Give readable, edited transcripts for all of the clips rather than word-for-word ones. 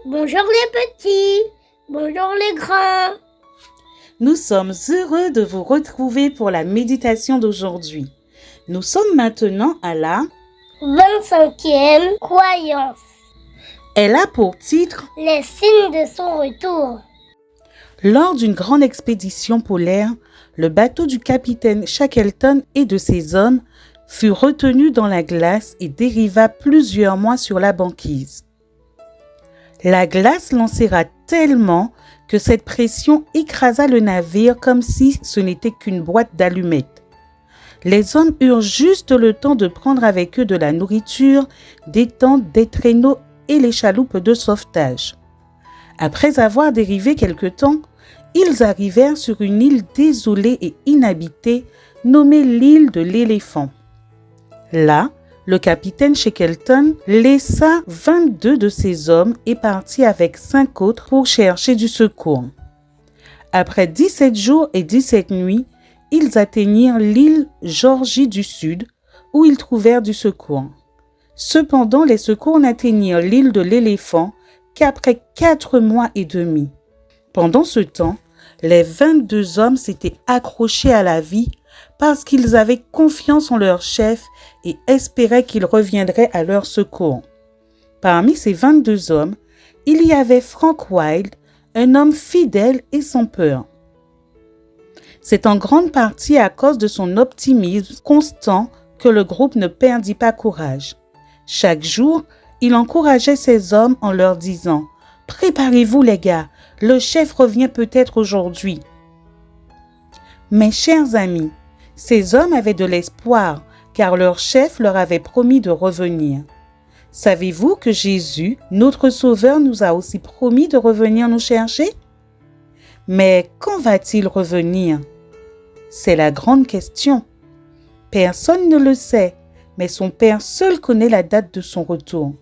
Bonjour les petits, bonjour les grands. Nous sommes heureux de vous retrouver pour la méditation d'aujourd'hui. Nous sommes maintenant à la 25e croyance. Elle a pour titre Les signes de son retour. Lors d'une grande expédition polaire, le bateau du capitaine Shackleton et de ses hommes fut retenu dans la glace et dériva plusieurs mois sur la banquise. La glace l'enserra tellement que cette pression écrasa le navire comme si ce n'était qu'une boîte d'allumettes. Les hommes eurent juste le temps de prendre avec eux de la nourriture, des tentes, des traîneaux et les chaloupes de sauvetage. Après avoir dérivé quelque temps, ils arrivèrent sur une île désolée et inhabitée nommée l'île de l'éléphant. Là, le capitaine Shackleton laissa 22 de ses hommes et partit avec 5 autres pour chercher du secours. Après 17 jours et 17 nuits, ils atteignirent l'île Georgie du Sud, où ils trouvèrent du secours. Cependant, les secours n'atteignirent l'île de l'éléphant qu'après 4 mois et demi. Pendant ce temps, les 22 hommes s'étaient accrochés à la vie parce qu'ils avaient confiance en leur chef et espéraient qu'il reviendrait à leur secours. Parmi ces 22 hommes, il y avait Frank Wilde, un homme fidèle et sans peur. C'est en grande partie à cause de son optimisme constant que le groupe ne perdit pas courage. Chaque jour, il encourageait ses hommes en leur disant « Préparez-vous les gars, le chef revient peut-être aujourd'hui. » Mes chers amis, ces hommes avaient de l'espoir car leur chef leur avait promis de revenir. Savez-vous que Jésus, notre Sauveur, nous a aussi promis de revenir nous chercher? Mais quand va-t-il revenir? C'est la grande question. Personne ne le sait, mais son Père seul connaît la date de son retour.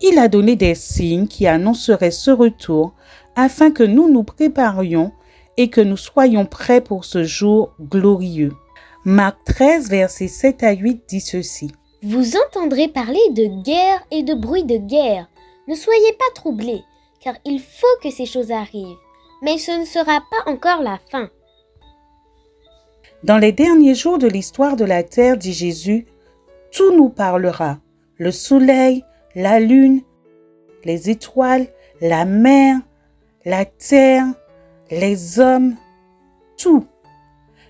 Il a donné des signes qui annonceraient ce retour afin que nous nous préparions et que nous soyons prêts pour ce jour glorieux. Marc 13, versets 7 à 8 dit ceci. Vous entendrez parler de guerre et de bruit de guerre. Ne soyez pas troublés, car il faut que ces choses arrivent. Mais ce ne sera pas encore la fin. Dans les derniers jours de l'histoire de la terre, dit Jésus, tout nous parlera. Le soleil, la lune, les étoiles, la mer, la terre, les hommes, tout.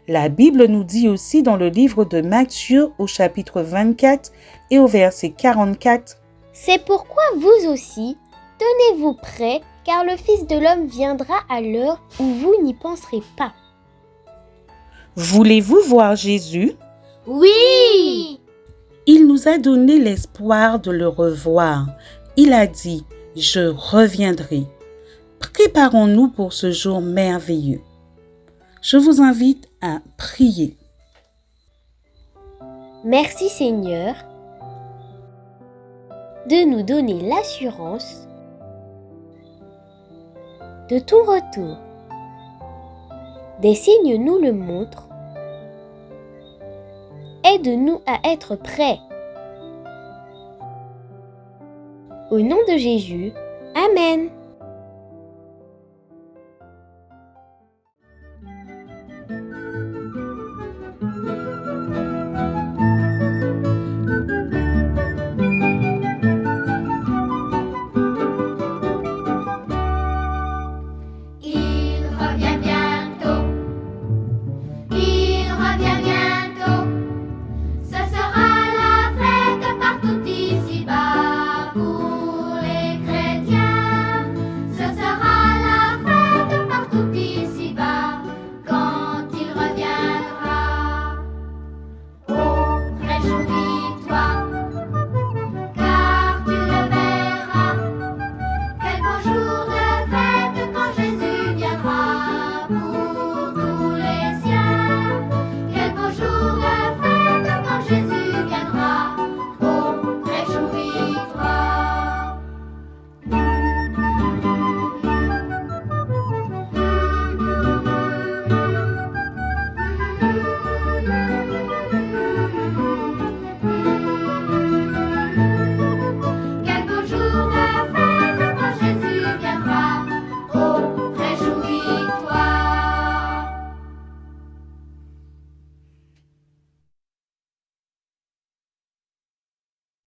La Bible nous dit aussi dans le livre de Matthieu au chapitre 24 et au verset 44 « C'est pourquoi vous aussi, tenez-vous prêts, car le Fils de l'homme viendra à l'heure où vous n'y penserez pas. » Voulez-vous voir Jésus? Oui! Il nous a donné l'espoir de le revoir. Il a dit « Je reviendrai ». Préparons-nous pour ce jour merveilleux. Je vous invite à prier. Merci Seigneur de nous donner l'assurance de ton retour. Des signes nous le montrent. Aide-nous à être prêts. Au nom de Jésus, Amen.